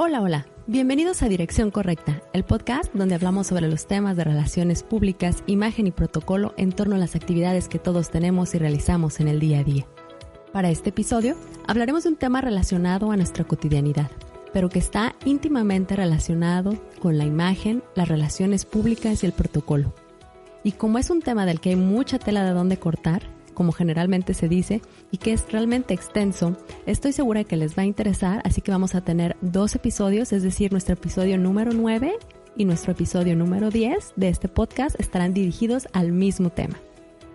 Hola, hola. Bienvenidos a Dirección Correcta, el podcast donde hablamos sobre los temas de relaciones públicas, imagen y protocolo en torno a las actividades que todos tenemos y realizamos en el día a día. Para este episodio, hablaremos de un tema relacionado a nuestra cotidianidad, pero que está íntimamente relacionado con la imagen, las relaciones públicas y el protocolo. Y como es un tema del que hay mucha tela de dónde cortar, como generalmente se dice, y que es realmente extenso, estoy segura que les va a interesar, así que vamos a tener 2 episodios, es decir, nuestro episodio número 9 y nuestro episodio número 10 de este podcast estarán dirigidos al mismo tema.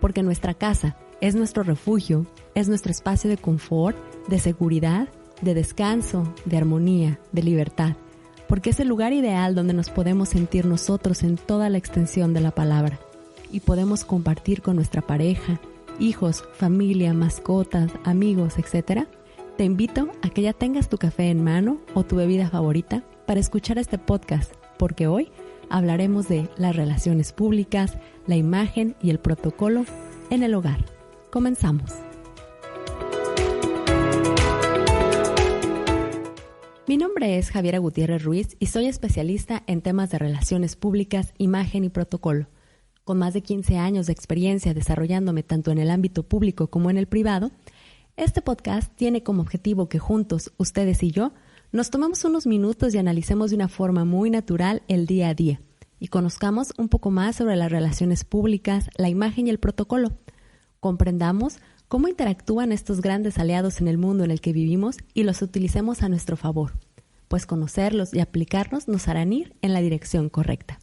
Porque nuestra casa es nuestro refugio, es nuestro espacio de confort, de seguridad, de descanso, de armonía, de libertad, porque es el lugar ideal donde nos podemos sentir nosotros en toda la extensión de la palabra y podemos compartir con nuestra pareja, hijos, familia, mascotas, amigos, etc. Te invito a que ya tengas tu café en mano o tu bebida favorita para escuchar este podcast, porque hoy hablaremos de las relaciones públicas, la imagen y el protocolo en el hogar. Comenzamos. Mi nombre es Javiera Gutiérrez Ruiz y soy especialista en temas de relaciones públicas, imagen y protocolo. Con más de 15 años de experiencia desarrollándome tanto en el ámbito público como en el privado, este podcast tiene como objetivo que juntos, ustedes y yo, nos tomemos unos minutos y analicemos de una forma muy natural el día a día y conozcamos un poco más sobre las relaciones públicas, la imagen y el protocolo. Comprendamos cómo interactúan estos grandes aliados en el mundo en el que vivimos y los utilicemos a nuestro favor, pues conocerlos y aplicarlos nos harán ir en la dirección correcta.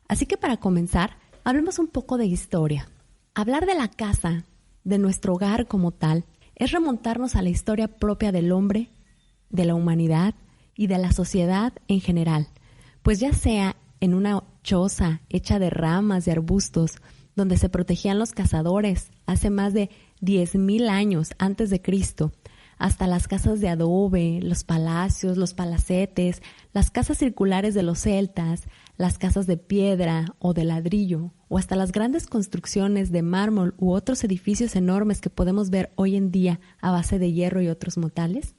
Así que para comenzar, hablemos un poco de historia. Hablar de la casa, de nuestro hogar como tal, es remontarnos a la historia propia del hombre, de la humanidad y de la sociedad en general, pues ya sea en una choza hecha de ramas y arbustos, donde se protegían los cazadores hace más de 10,000 años antes de Cristo, hasta las casas de adobe, los palacios, los palacetes, las casas circulares de los celtas, las casas de piedra o de ladrillo, o hasta las grandes construcciones de mármol u otros edificios enormes que podemos ver hoy en día a base de hierro y otros metales.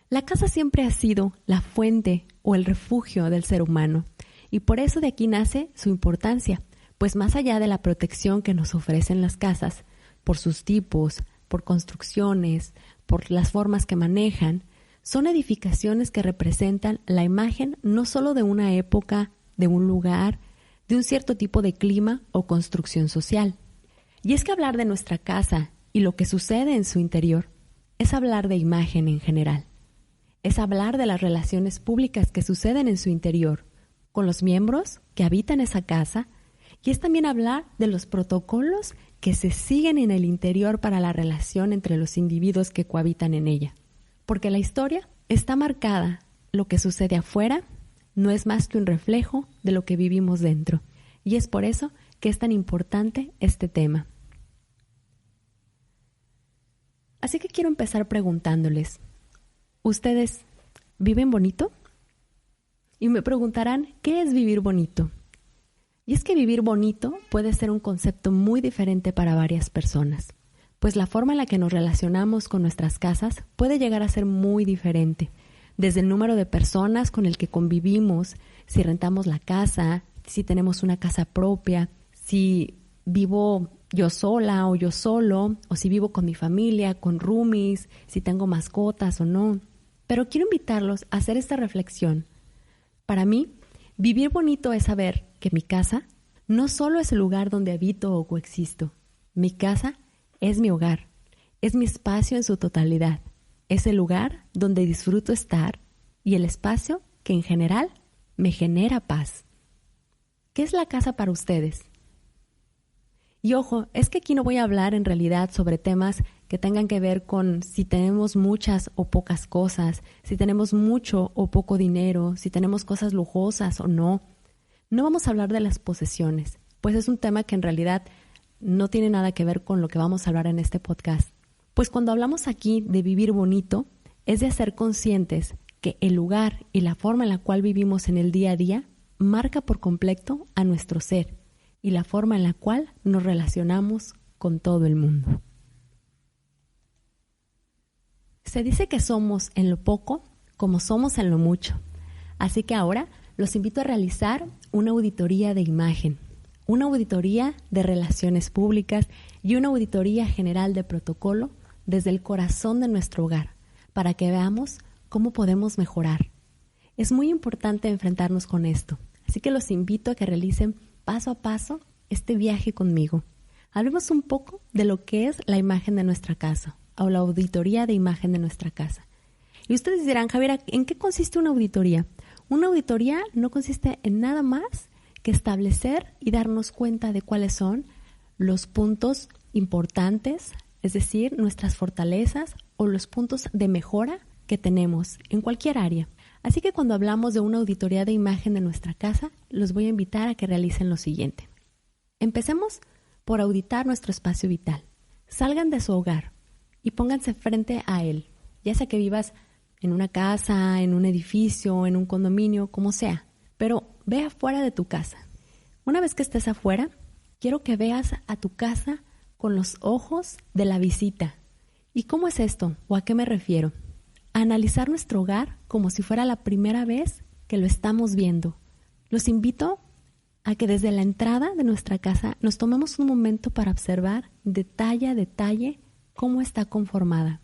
La casa siempre ha sido la fuente o el refugio del ser humano, y por eso de aquí nace su importancia, pues más allá de la protección que nos ofrecen las casas, por sus tipos, por construcciones, por las formas que manejan, son edificaciones que representan la imagen no solo de una época, de un lugar, de un cierto tipo de clima o construcción social. Y es que hablar de nuestra casa y lo que sucede en su interior es hablar de imagen en general. Es hablar de las relaciones públicas que suceden en su interior, con los miembros que habitan esa casa, y es también hablar de los protocolos que se siguen en el interior para la relación entre los individuos que cohabitan en ella. Porque la historia está marcada, lo que sucede afuera no es más que un reflejo de lo que vivimos dentro. Y es por eso que es tan importante este tema. Así que quiero empezar preguntándoles, ¿ustedes viven bonito? Y me preguntarán, ¿qué es vivir bonito? Y es que vivir bonito puede ser un concepto muy diferente para varias personas, pues la forma en la que nos relacionamos con nuestras casas puede llegar a ser muy diferente, desde el número de personas con el que convivimos, si rentamos la casa, si tenemos una casa propia, si vivo yo sola o yo solo, o si vivo con mi familia, con roomies, si tengo mascotas o no. Pero quiero invitarlos a hacer esta reflexión. Para mí, vivir bonito es saber que mi casa no solo es el lugar donde habito o coexisto. Mi casa es mi hogar, es mi espacio en su totalidad. Es el lugar donde disfruto estar y el espacio que en general me genera paz. ¿Qué es la casa para ustedes? Y ojo, es que aquí no voy a hablar en realidad sobre temas que tengan que ver con si tenemos muchas o pocas cosas, si tenemos mucho o poco dinero, si tenemos cosas lujosas o no. No vamos a hablar de las posesiones, pues es un tema que en realidad no tiene nada que ver con lo que vamos a hablar en este podcast. Pues cuando hablamos aquí de vivir bonito, es de ser conscientes que el lugar y la forma en la cual vivimos en el día a día marca por completo a nuestro ser y la forma en la cual nos relacionamos con todo el mundo. Se dice que somos en lo poco como somos en lo mucho. Así que ahora los invito a realizar una auditoría de imagen, una auditoría de relaciones públicas y una auditoría general de protocolo desde el corazón de nuestro hogar, para que veamos cómo podemos mejorar. Es muy importante enfrentarnos con esto, así que los invito a que realicen paso a paso este viaje conmigo. Hablemos un poco de lo que es la imagen de nuestra casa o la auditoría de imagen de nuestra casa. Y ustedes dirán, Javiera, ¿en qué consiste una auditoría? Una auditoría no consiste en nada más que establecer y darnos cuenta de cuáles son los puntos importantes, es decir, nuestras fortalezas o los puntos de mejora que tenemos en cualquier área. Así que cuando hablamos de una auditoría de imagen de nuestra casa, los voy a invitar a que realicen lo siguiente. Empecemos por auditar nuestro espacio vital. Salgan de su hogar y pónganse frente a él, ya sea que vivas en una casa, en un edificio, en un condominio, como sea. Pero ve afuera de tu casa. Una vez que estés afuera, quiero que veas a tu casa con los ojos de la visita. ¿Y cómo es esto? ¿O a qué me refiero? A analizar nuestro hogar como si fuera la primera vez que lo estamos viendo. Los invito a que desde la entrada de nuestra casa nos tomemos un momento para observar detalle a detalle cómo está conformada.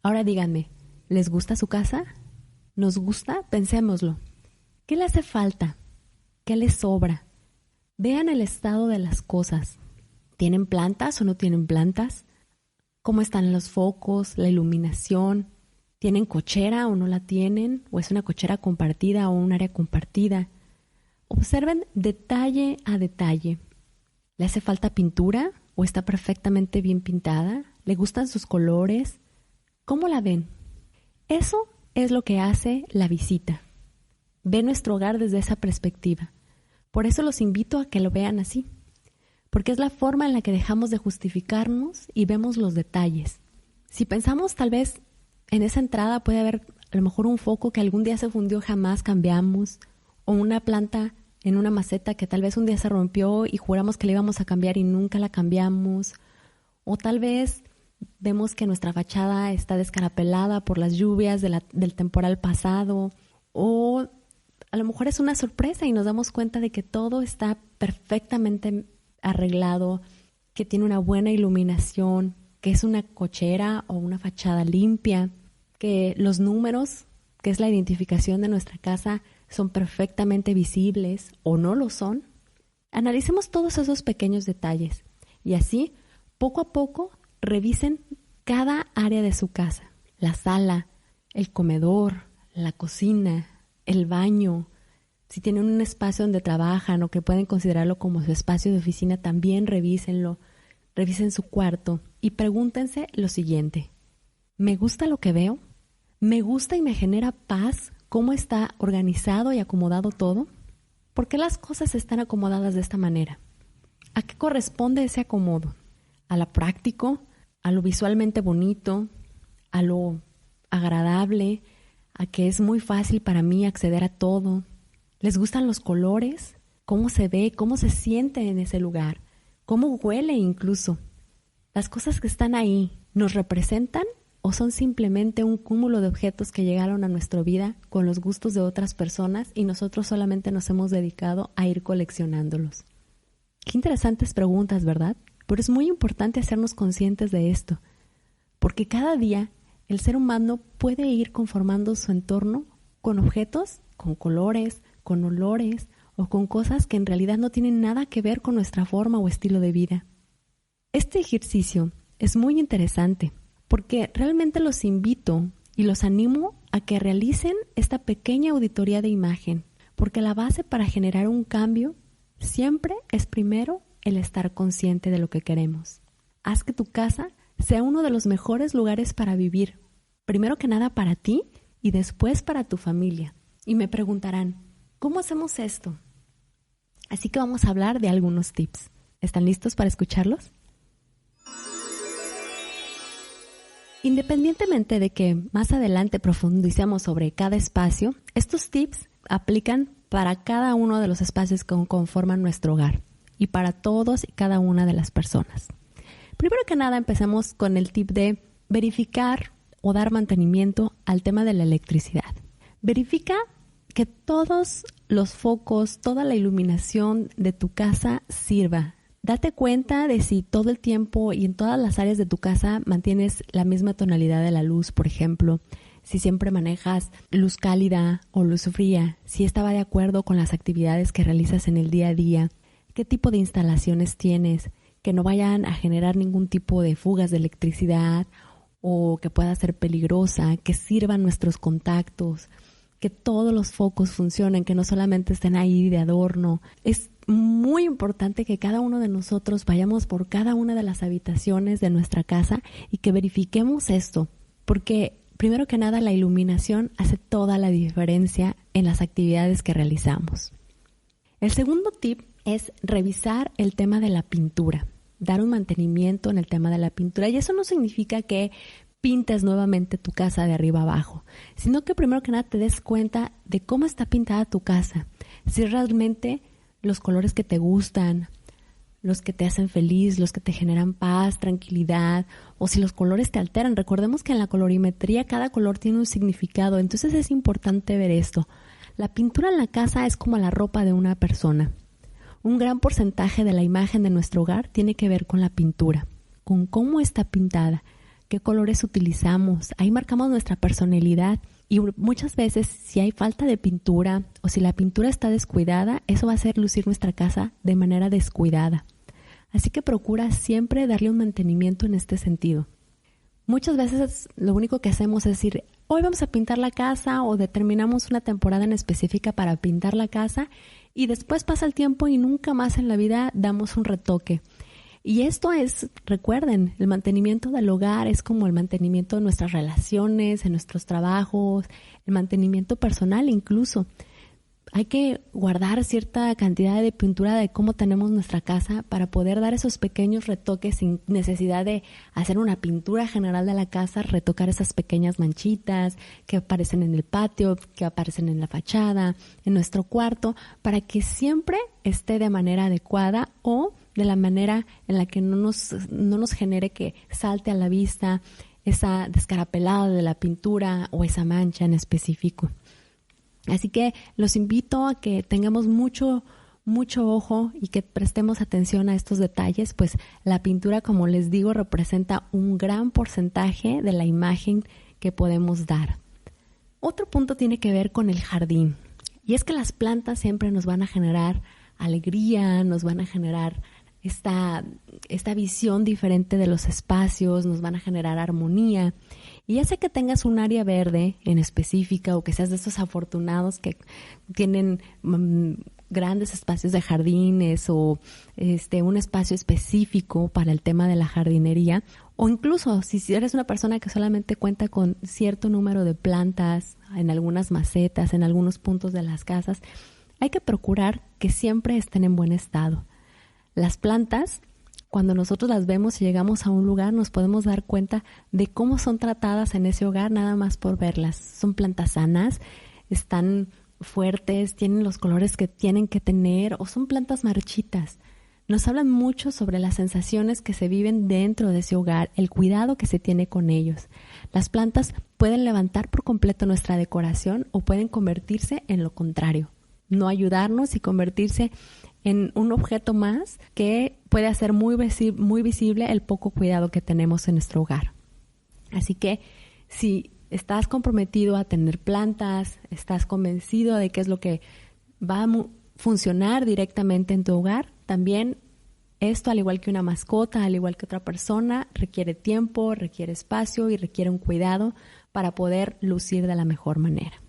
Ahora díganme, ¿les gusta su casa? ¿Nos gusta? Pensémoslo. ¿Qué le hace falta? ¿Qué le sobra? Vean el estado de las cosas. ¿Tienen plantas o no tienen plantas? ¿Cómo están los focos, la iluminación? ¿Tienen cochera o no la tienen? ¿O es una cochera compartida o un área compartida? Observen detalle a detalle. ¿Le hace falta pintura o está perfectamente bien pintada? ¿Le gustan sus colores? ¿Cómo la ven? Eso es lo que hace la visita. Ve nuestro hogar desde esa perspectiva. Por eso los invito a que lo vean así, porque es la forma en la que dejamos de justificarnos y vemos los detalles. Si pensamos tal vez en esa entrada puede haber a lo mejor un foco que algún día se fundió, jamás cambiamos, o una planta en una maceta que tal vez un día se rompió y juramos que la íbamos a cambiar y nunca la cambiamos, o tal vez vemos que nuestra fachada está descarapelada por las lluvias del temporal pasado, o a lo mejor es una sorpresa y nos damos cuenta de que todo está perfectamente arreglado, que tiene una buena iluminación, que es una cochera o una fachada limpia, que los números, que es la identificación de nuestra casa, son perfectamente visibles o no lo son. Analicemos todos esos pequeños detalles y así, poco a poco, revisen cada área de su casa. La sala, el comedor, la cocina, el baño. Si tienen un espacio donde trabajan o que pueden considerarlo como su espacio de oficina, también revísenlo. Revisen su cuarto y pregúntense lo siguiente. ¿Me gusta lo que veo? ¿Me gusta y me genera paz cómo está organizado y acomodado todo? ¿Por qué las cosas están acomodadas de esta manera? ¿A qué corresponde ese acomodo? ¿A lo práctico? ¿A lo visualmente bonito? ¿A lo agradable? ¿A que es muy fácil para mí acceder a todo? ¿Les gustan los colores? ¿Cómo se ve? ¿Cómo se siente en ese lugar? ¿Cómo huele incluso? ¿Las cosas que están ahí nos representan o son simplemente un cúmulo de objetos que llegaron a nuestra vida con los gustos de otras personas y nosotros solamente nos hemos dedicado a ir coleccionándolos? Qué interesantes preguntas, ¿verdad? Pero es muy importante hacernos conscientes de esto, porque cada día el ser humano puede ir conformando su entorno con objetos, con colores, con olores o con cosas que en realidad no tienen nada que ver con nuestra forma o estilo de vida. Este ejercicio es muy interesante porque realmente los invito y los animo a que realicen esta pequeña auditoría de imagen, porque la base para generar un cambio siempre es primero el estar consciente de lo que queremos. Haz que tu casa sea uno de los mejores lugares para vivir, primero que nada para ti y después para tu familia. Y me preguntarán, ¿cómo hacemos esto? Así que vamos a hablar de algunos tips. ¿Están listos para escucharlos? Independientemente de que más adelante profundicemos sobre cada espacio, estos tips aplican para cada uno de los espacios que conforman nuestro hogar y para todos y cada una de las personas. Primero que nada, empecemos con el tip de verificar o dar mantenimiento al tema de la electricidad. Verifica que todos los focos, toda la iluminación de tu casa sirva. Date cuenta de si todo el tiempo y en todas las áreas de tu casa mantienes la misma tonalidad de la luz, por ejemplo. Si siempre manejas luz cálida o luz fría, si esta va de acuerdo con las actividades que realizas en el día a día, qué tipo de instalaciones tienes, que no vayan a generar ningún tipo de fugas de electricidad o que pueda ser peligrosa, que sirvan nuestros contactos, que todos los focos funcionen, que no solamente estén ahí de adorno. Es muy importante que cada uno de nosotros vayamos por cada una de las habitaciones de nuestra casa y que verifiquemos esto, porque primero que nada la iluminación hace toda la diferencia en las actividades que realizamos. El segundo tip es revisar el tema de la pintura, dar un mantenimiento en el tema de la pintura, y eso no significa que pintes nuevamente tu casa de arriba abajo, sino que primero que nada te des cuenta de cómo está pintada tu casa, si realmente los colores que te gustan, los que te hacen feliz, los que te generan paz, tranquilidad, o si los colores te alteran. Recordemos que en la colorimetría cada color tiene un significado, entonces es importante ver esto. La pintura en la casa es como la ropa de una persona. Un gran porcentaje de la imagen de nuestro hogar tiene que ver con la pintura, con cómo está pintada, qué colores utilizamos. Ahí marcamos nuestra personalidad y muchas veces si hay falta de pintura o si la pintura está descuidada, eso va a hacer lucir nuestra casa de manera descuidada. Así que procura siempre darle un mantenimiento en este sentido. Muchas veces lo único que hacemos es decir, hoy vamos a pintar la casa o determinamos una temporada en específica para pintar la casa y después pasa el tiempo y nunca más en la vida damos un retoque. Y esto es, recuerden, el mantenimiento del hogar es como el mantenimiento de nuestras relaciones, en nuestros trabajos, el mantenimiento personal incluso. Hay que guardar cierta cantidad de pintura de cómo tenemos nuestra casa para poder dar esos pequeños retoques sin necesidad de hacer una pintura general de la casa, retocar esas pequeñas manchitas que aparecen en el patio, que aparecen en la fachada, en nuestro cuarto, para que siempre esté de manera adecuada o de la manera en la que no nos genere que salte a la vista esa descarapelada de la pintura o esa mancha en específico. Así que los invito a que tengamos mucho ojo y que prestemos atención a estos detalles, pues la pintura, como les digo, representa un gran porcentaje de la imagen que podemos dar. Otro punto tiene que ver con el jardín, y es que las plantas siempre nos van a generar alegría, nos van a generar esta visión diferente de los espacios, nos van a generar armonía. Y ya sea que tengas un área verde en específica o que seas de esos afortunados que tienen grandes espacios de jardines o un espacio específico para el tema de la jardinería, o incluso si eres una persona que solamente cuenta con cierto número de plantas en algunas macetas, en algunos puntos de las casas, hay que procurar que siempre estén en buen estado. Las plantas, cuando nosotros las vemos y llegamos a un lugar, nos podemos dar cuenta de cómo son tratadas en ese hogar nada más por verlas. Son plantas sanas, están fuertes, tienen los colores que tienen que tener, o son plantas marchitas. Nos hablan mucho sobre las sensaciones que se viven dentro de ese hogar, el cuidado que se tiene con ellos. Las plantas pueden levantar por completo nuestra decoración o pueden convertirse en lo contrario, no ayudarnos y convertirse en un objeto más que puede hacer muy visible el poco cuidado que tenemos en nuestro hogar. Así que si estás comprometido a tener plantas, estás convencido de qué es lo que va a funcionar directamente en tu hogar, también esto, al igual que una mascota, al igual que otra persona, requiere tiempo, requiere espacio y requiere un cuidado para poder lucir de la mejor manera.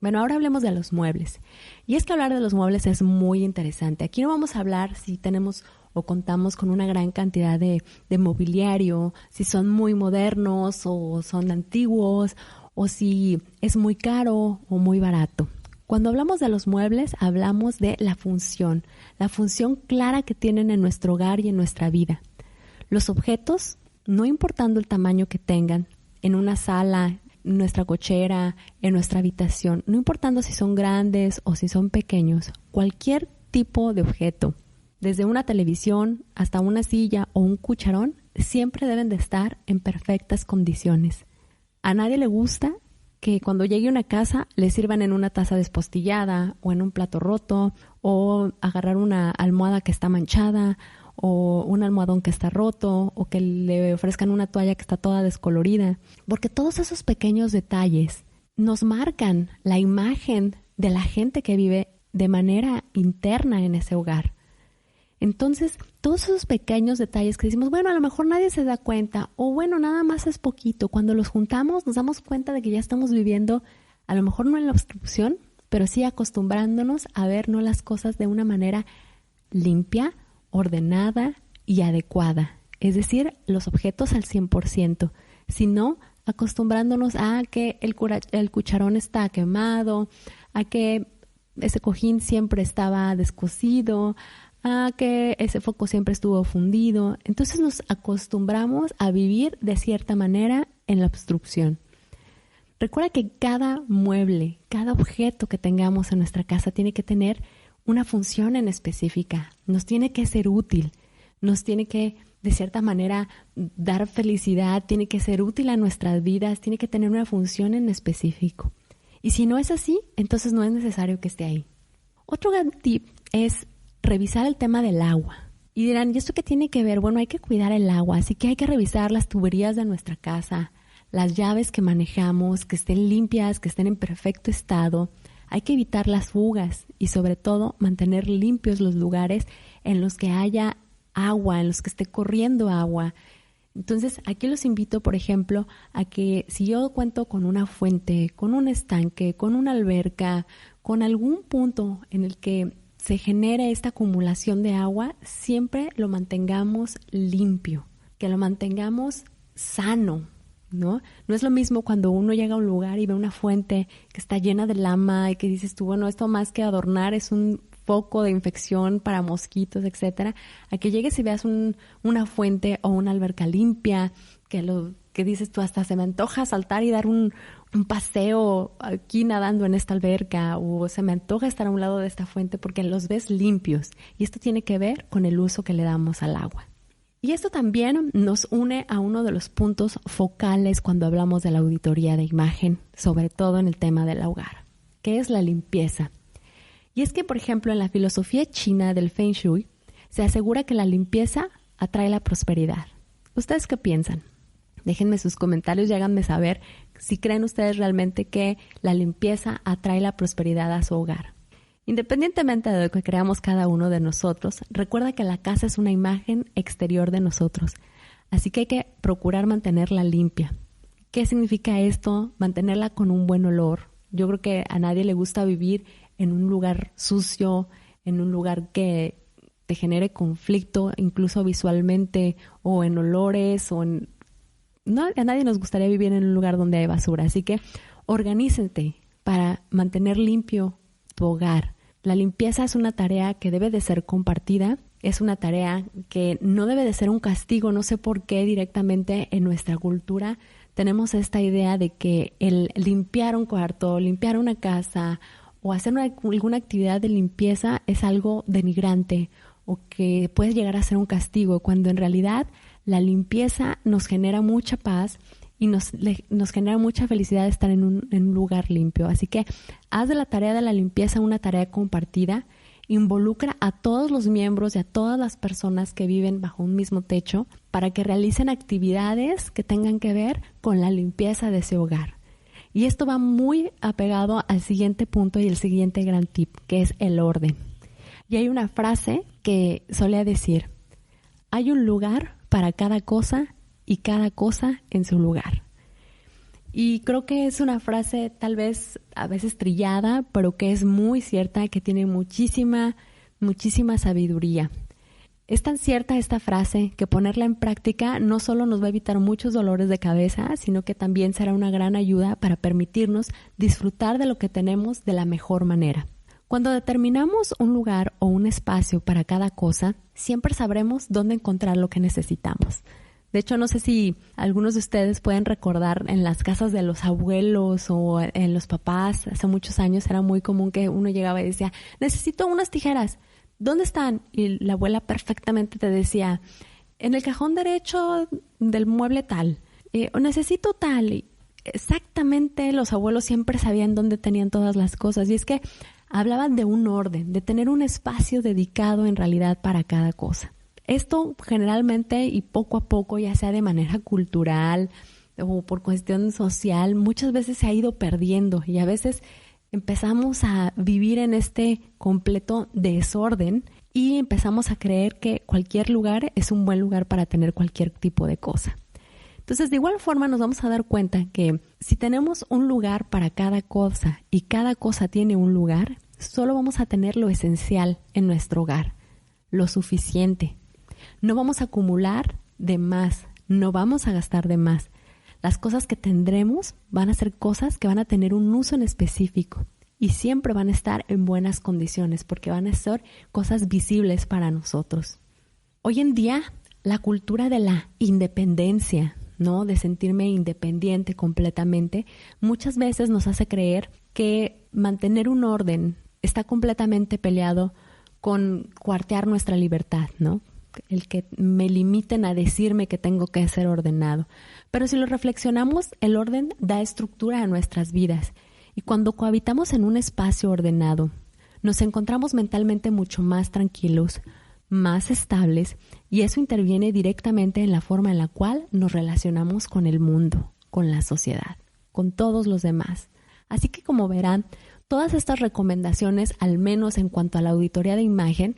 Bueno, ahora hablemos de los muebles. Y es que hablar de los muebles es muy interesante. Aquí no vamos a hablar si tenemos o contamos con una gran cantidad de mobiliario, si son muy modernos o son antiguos, o si es muy caro o muy barato. Cuando hablamos de los muebles, hablamos de la función clara que tienen en nuestro hogar y en nuestra vida. Los objetos, no importando el tamaño que tengan, en una sala, en nuestra cochera, en nuestra habitación, no importando si son grandes o si son pequeños, cualquier tipo de objeto, desde una televisión hasta una silla o un cucharón, siempre deben de estar en perfectas condiciones. A nadie le gusta que cuando llegue a una casa le sirvan en una taza despostillada o en un plato roto, o agarrar una almohada que está manchada o un almohadón que está roto, o que le ofrezcan una toalla que está toda descolorida. Porque todos esos pequeños detalles nos marcan la imagen de la gente que vive de manera interna en ese hogar. Entonces, todos esos pequeños detalles que decimos, bueno, a lo mejor nadie se da cuenta, o bueno, nada más es poquito. Cuando los juntamos, nos damos cuenta de que ya estamos viviendo, a lo mejor no en la obstrucción, pero sí acostumbrándonos a vernos las cosas de una manera limpia, ordenada y adecuada. Es decir, los objetos al 100%. Sino acostumbrándonos a que el cucharón está quemado, a que ese cojín siempre estaba descosido, a que ese foco siempre estuvo fundido. Entonces nos acostumbramos a vivir de cierta manera en la obstrucción. Recuerda que cada mueble, cada objeto que tengamos en nuestra casa tiene que tener una función en específica. Nos tiene que ser útil, nos tiene que, de cierta manera, dar felicidad, tiene que ser útil a nuestras vidas, tiene que tener una función en específico. Y si no es así, entonces no es necesario que esté ahí. Otro gran tip es revisar el tema del agua. Y dirán, ¿y esto qué tiene que ver? Bueno, hay que cuidar el agua, así que hay que revisar las tuberías de nuestra casa, las llaves que manejamos, que estén limpias, que estén en perfecto estado. Hay que evitar las fugas y sobre todo mantener limpios los lugares en los que haya agua, en los que esté corriendo agua. Entonces, aquí los invito, por ejemplo, a que si yo cuento con una fuente, con un estanque, con una alberca, con algún punto en el que se genere esta acumulación de agua, siempre lo mantengamos limpio, que lo mantengamos sano, ¿no? No es lo mismo cuando uno llega a un lugar y ve una fuente que está llena de lama y que dices tú, bueno, esto más que adornar es un foco de infección para mosquitos, etcétera, a que llegues y veas una fuente o una alberca limpia, que dices tú, hasta se me antoja saltar y dar un paseo aquí nadando en esta alberca, o se me antoja estar a un lado de esta fuente porque los ves limpios. Y esto tiene que ver con el uso que le damos al agua. Y esto también nos une a uno de los puntos focales cuando hablamos de la auditoría de imagen, sobre todo en el tema del hogar, que es la limpieza. Y es que, por ejemplo, en la filosofía china del Feng Shui, se asegura que la limpieza atrae la prosperidad. ¿Ustedes qué piensan? Déjenme sus comentarios y háganme saber si creen ustedes realmente que la limpieza atrae la prosperidad a su hogar. Independientemente de lo que creamos cada uno de nosotros, recuerda que la casa es una imagen exterior de nosotros, así que hay que procurar mantenerla limpia. ¿Qué significa esto? Mantenerla con un buen olor. Yo creo que a nadie le gusta vivir en un lugar sucio, en un lugar que te genere conflicto, incluso visualmente, o en olores, No, a nadie nos gustaría vivir en un lugar donde hay basura. Así que organízate para mantener limpio tu hogar. La limpieza es una tarea que debe de ser compartida. Es una tarea que no debe de ser un castigo. No sé por qué directamente en nuestra cultura tenemos esta idea de que el limpiar un cuarto, limpiar una casa o hacer alguna actividad de limpieza es algo denigrante o que puede llegar a ser un castigo, cuando en realidad la limpieza nos genera mucha paz y nos genera mucha felicidad de estar en un lugar limpio. Así que haz de la tarea de la limpieza una tarea compartida. Involucra a todos los miembros y a todas las personas que viven bajo un mismo techo para que realicen actividades que tengan que ver con la limpieza de ese hogar. Y esto va muy apegado al siguiente punto y el siguiente gran tip, que es el orden. Y hay una frase que solía decir: hay un lugar para cada cosa y cada cosa en su lugar. Y creo que es una frase tal vez a veces trillada, pero que es muy cierta, que tiene muchísima sabiduría. Es tan cierta esta frase que ponerla en práctica no solo nos va a evitar muchos dolores de cabeza, sino que también será una gran ayuda para permitirnos disfrutar de lo que tenemos de la mejor manera. Cuando determinamos un lugar o un espacio para cada cosa, siempre sabremos dónde encontrar lo que necesitamos. De hecho, no sé si algunos de ustedes pueden recordar en las casas de los abuelos o en los papás, hace muchos años era muy común que uno llegaba y decía, necesito unas tijeras, ¿dónde están? Y la abuela perfectamente te decía, en el cajón derecho del mueble tal, o necesito tal. exactamente los abuelos siempre sabían dónde tenían todas las cosas. Y es que hablaban de un orden, de tener un espacio dedicado en realidad para cada cosa. Esto generalmente y poco a poco, ya sea de manera cultural o por cuestión social, muchas veces se ha ido perdiendo y a veces empezamos a vivir en este completo desorden y empezamos a creer que cualquier lugar es un buen lugar para tener cualquier tipo de cosa. Entonces, de igual forma nos vamos a dar cuenta que si tenemos un lugar para cada cosa y cada cosa tiene un lugar, solo vamos a tener lo esencial en nuestro hogar, lo suficiente. No vamos a acumular de más, no vamos a gastar de más. Las cosas que tendremos van a ser cosas que van a tener un uso en específico y siempre van a estar en buenas condiciones porque van a ser cosas visibles para nosotros. Hoy en día, la cultura de la independencia, ¿no? De sentirme independiente completamente, muchas veces nos hace creer que mantener un orden está completamente peleado con cuartear nuestra libertad, ¿no? El que me limiten a decirme que tengo que ser ordenado. Pero si lo reflexionamos, el orden da estructura a nuestras vidas. Y cuando cohabitamos en un espacio ordenado, nos encontramos mentalmente mucho más tranquilos, más estables, y eso interviene directamente en la forma en la cual nos relacionamos con el mundo, con la sociedad, con todos los demás. Así que, como verán, todas estas recomendaciones, al menos en cuanto a la auditoría de imagen,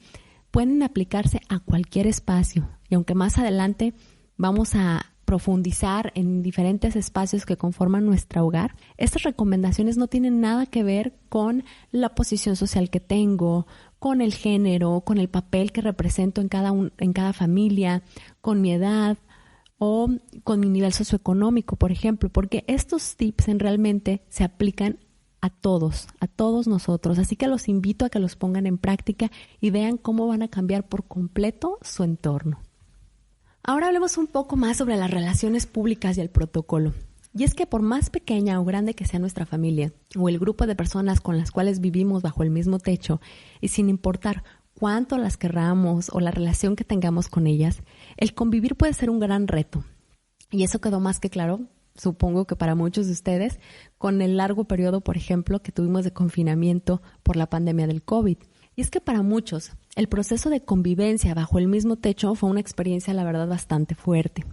pueden aplicarse a cualquier espacio. Y aunque más adelante vamos a profundizar en diferentes espacios que conforman nuestro hogar, estas recomendaciones no tienen nada que ver con la posición social que tengo, con el género, con el papel que represento en cada familia, con mi edad o con mi nivel socioeconómico, por ejemplo, porque estos tips realmente se aplican a todos nosotros. Así que los invito a que los pongan en práctica y vean cómo van a cambiar por completo su entorno. Ahora hablemos un poco más sobre las relaciones públicas y el protocolo. Y es que por más pequeña o grande que sea nuestra familia o el grupo de personas con las cuales vivimos bajo el mismo techo, y sin importar cuánto las querramos o la relación que tengamos con ellas, el convivir puede ser un gran reto. Y eso quedó más que claro, supongo que para muchos de ustedes, con el largo periodo, por ejemplo, que tuvimos de confinamiento por la pandemia del COVID. Y es que para muchos, el proceso de convivencia bajo el mismo techo fue una experiencia, la verdad, bastante fuerte.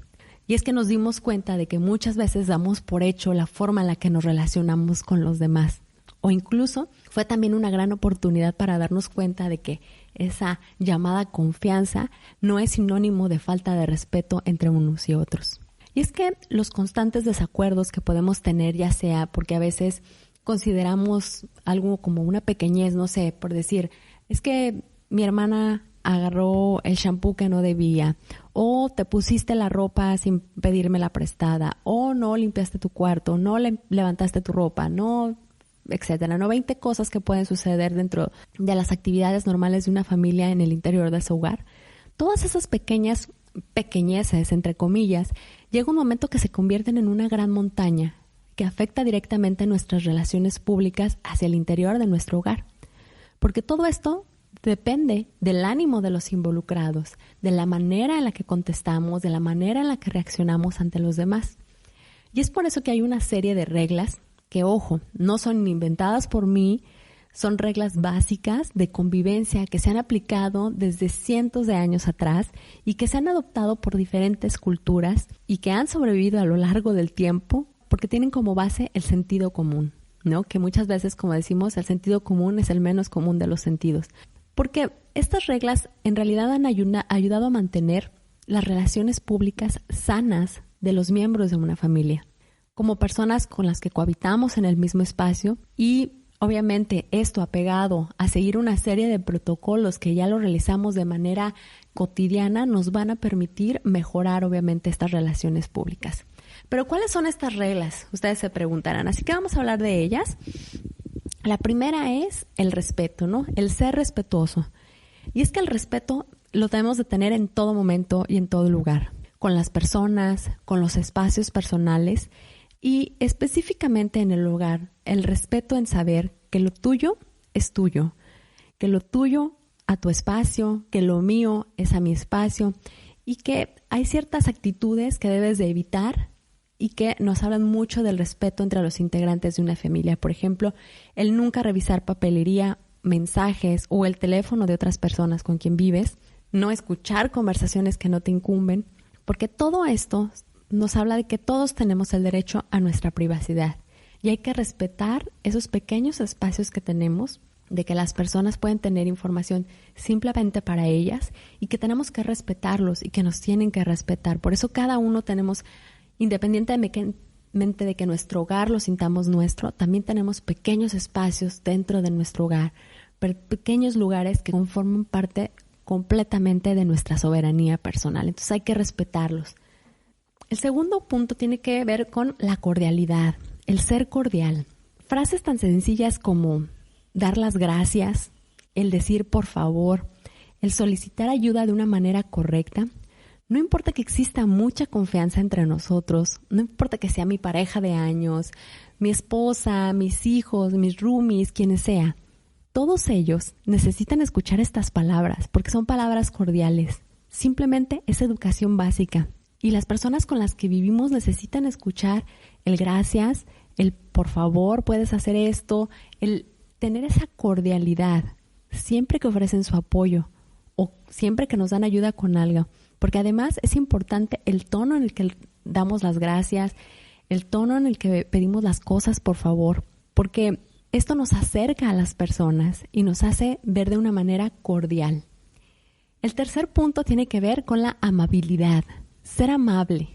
Y es que nos dimos cuenta de que muchas veces damos por hecho la forma en la que nos relacionamos con los demás. O incluso fue también una gran oportunidad para darnos cuenta de que esa llamada confianza no es sinónimo de falta de respeto entre unos y otros. Y es que los constantes desacuerdos que podemos tener, ya sea porque a veces consideramos algo como una pequeñez, no sé, por decir, es que mi hermana agarró el shampoo que no debía, o te pusiste la ropa sin pedírmela prestada, o no limpiaste tu cuarto, no levantaste tu ropa, no, etcétera, no 20 cosas que pueden suceder dentro de las actividades normales de una familia en el interior de su hogar. Todas esas pequeñeces, entre comillas, llega un momento que se convierten en una gran montaña que afecta directamente nuestras relaciones públicas hacia el interior de nuestro hogar. Porque todo esto depende del ánimo de los involucrados, de la manera en la que contestamos, de la manera en la que reaccionamos ante los demás. Y es por eso que hay una serie de reglas que, ojo, no son inventadas por mí, son reglas básicas de convivencia que se han aplicado desde cientos de años atrás y que se han adoptado por diferentes culturas y que han sobrevivido a lo largo del tiempo porque tienen como base el sentido común, ¿no? Que muchas veces, como decimos, el sentido común es el menos común de los sentidos. Porque estas reglas en realidad han ayudado a mantener las relaciones públicas sanas de los miembros de una familia, como personas con las que cohabitamos en el mismo espacio y obviamente esto apegado a seguir una serie de protocolos que ya lo realizamos de manera cotidiana nos van a permitir mejorar obviamente estas relaciones públicas. Pero ¿cuáles son estas reglas? Ustedes se preguntarán, así que vamos a hablar de ellas. La primera es el respeto, ¿no? El ser respetuoso. Y es que el respeto lo debemos de tener en todo momento y en todo lugar, con las personas, con los espacios personales y específicamente en el hogar, el respeto en saber que lo tuyo es tuyo, que lo tuyo a tu espacio, que lo mío es a mi espacio y que hay ciertas actitudes que debes de evitar y que nos hablan mucho del respeto entre los integrantes de una familia. Por ejemplo, el nunca revisar papelería, mensajes o el teléfono de otras personas con quien vives, no escuchar conversaciones que no te incumben, porque todo esto nos habla de que todos tenemos el derecho a nuestra privacidad y hay que respetar esos pequeños espacios que tenemos, de que las personas pueden tener información simplemente para ellas y que tenemos que respetarlos y que nos tienen que respetar. Por eso cada uno tenemos, independientemente de que nuestro hogar lo sintamos nuestro, también tenemos pequeños espacios dentro de nuestro hogar, pequeños lugares que conforman parte completamente de nuestra soberanía personal. Entonces hay que respetarlos. El segundo punto tiene que ver con la cordialidad, el ser cordial. Frases tan sencillas como dar las gracias, el decir por favor, el solicitar ayuda de una manera correcta. No importa que exista mucha confianza entre nosotros, no importa que sea mi pareja de años, mi esposa, mis hijos, mis roomies, quienes sea. Todos ellos necesitan escuchar estas palabras porque son palabras cordiales. Simplemente es educación básica. Y las personas con las que vivimos necesitan escuchar el gracias, el por favor, puedes hacer esto, el tener esa cordialidad siempre que ofrecen su apoyo o siempre que nos dan ayuda con algo. Porque además es importante el tono en el que damos las gracias, el tono en el que pedimos las cosas por favor, porque esto nos acerca a las personas y nos hace ver de una manera cordial. El tercer punto tiene que ver con la amabilidad, ser amable.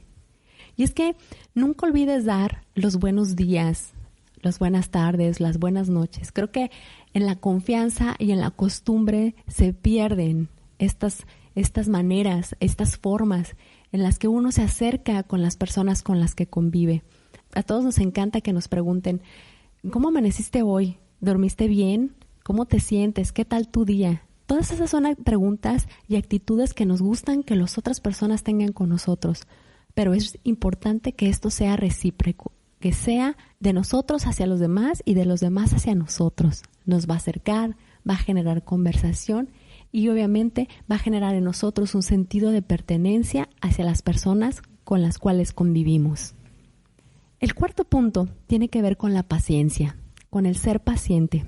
Y es que nunca olvides dar los buenos días, las buenas tardes, las buenas noches. Creo que en la confianza y en la costumbre se pierden estas maneras, estas formas en las que uno se acerca con las personas con las que convive. A todos nos encanta que nos pregunten, ¿cómo amaneciste hoy? ¿Dormiste bien? ¿Cómo te sientes? ¿Qué tal tu día? Todas esas son preguntas y actitudes que nos gustan que las otras personas tengan con nosotros. Pero es importante que esto sea recíproco, que sea de nosotros hacia los demás y de los demás hacia nosotros. Nos va a acercar, va a generar conversación y obviamente va a generar en nosotros un sentido de pertenencia hacia las personas con las cuales convivimos. El cuarto punto tiene que ver con la paciencia, con el ser paciente.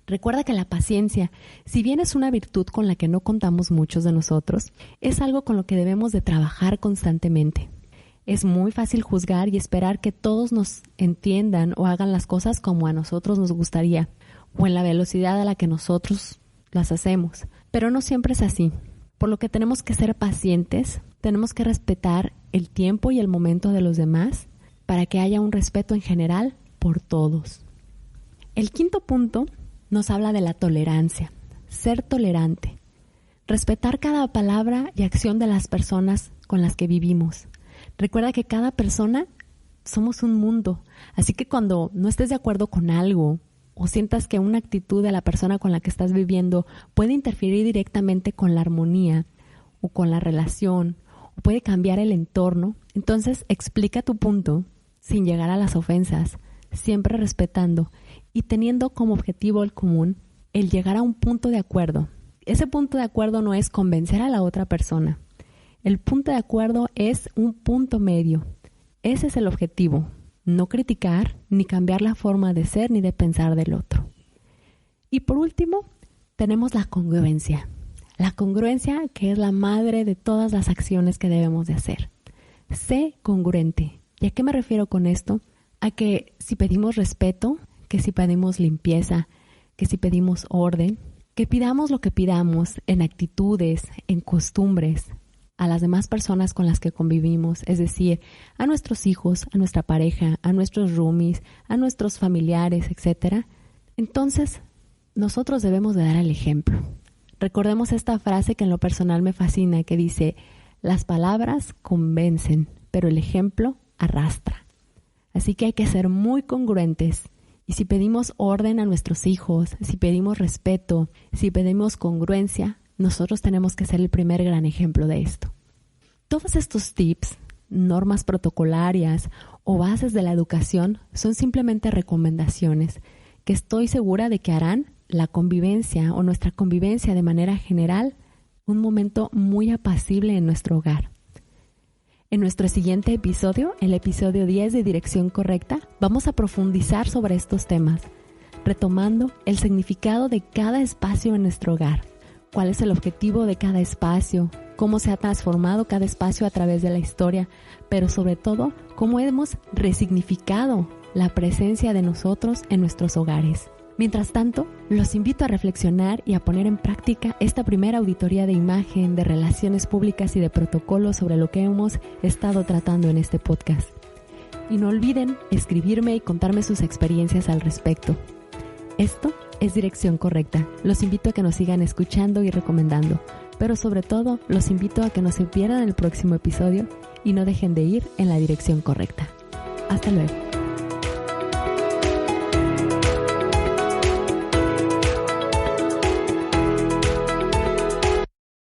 Recuerda que la paciencia, si bien es una virtud con la que no contamos muchos de nosotros, es algo con lo que debemos de trabajar constantemente. Es muy fácil juzgar y esperar que todos nos entiendan o hagan las cosas como a nosotros nos gustaría o en la velocidad a la que nosotros las hacemos. Pero no siempre es así. Por lo que tenemos que ser pacientes, tenemos que respetar el tiempo y el momento de los demás para que haya un respeto en general por todos. El quinto punto nos habla de la tolerancia, ser tolerante, respetar cada palabra y acción de las personas con las que vivimos. Recuerda que cada persona somos un mundo, así que cuando no estés de acuerdo con algo o sientas que una actitud de la persona con la que estás viviendo puede interferir directamente con la armonía o con la relación o puede cambiar el entorno, entonces explica tu punto sin llegar a las ofensas, siempre respetando y teniendo como objetivo el común el llegar a un punto de acuerdo. Ese punto de acuerdo no es convencer a la otra persona. El punto de acuerdo es un punto medio. Ese es el objetivo. No criticar ni cambiar la forma de ser ni de pensar del otro. Y por último, tenemos la congruencia. La congruencia que es la madre de todas las acciones que debemos de hacer. Sé congruente. ¿Y a qué me refiero con esto? A que si pedimos respeto, que si pedimos limpieza, que si pedimos orden, que pidamos lo que pidamos en actitudes, en costumbres, a las demás personas con las que convivimos, es decir, a nuestros hijos, a nuestra pareja, a nuestros roomies, a nuestros familiares, etc. Entonces, nosotros debemos de dar el ejemplo. Recordemos esta frase que en lo personal me fascina, que dice, las palabras convencen, pero el ejemplo arrastra. Así que hay que ser muy congruentes. Y si pedimos orden a nuestros hijos, si pedimos respeto, si pedimos congruencia, nosotros tenemos que ser el primer gran ejemplo de esto. Todos estos tips, normas protocolarias o bases de la educación son simplemente recomendaciones que estoy segura de que harán la convivencia o nuestra convivencia de manera general un momento muy apacible en nuestro hogar. En nuestro siguiente episodio, el episodio 10 de Dirección Correcta, vamos a profundizar sobre estos temas, retomando el significado de cada espacio en nuestro hogar. ¿Cuál es el objetivo de cada espacio? ¿Cómo se ha transformado cada espacio a través de la historia? Pero sobre todo, ¿cómo hemos resignificado la presencia de nosotros en nuestros hogares? Mientras tanto, los invito a reflexionar y a poner en práctica esta primera auditoría de imagen, de relaciones públicas y de protocolos sobre lo que hemos estado tratando en este podcast. Y no olviden escribirme y contarme sus experiencias al respecto. Esto es Dirección Correcta. Los invito a que nos sigan escuchando y recomendando, pero sobre todo los invito a que no se pierdan el próximo episodio y no dejen de ir en la dirección correcta. Hasta luego.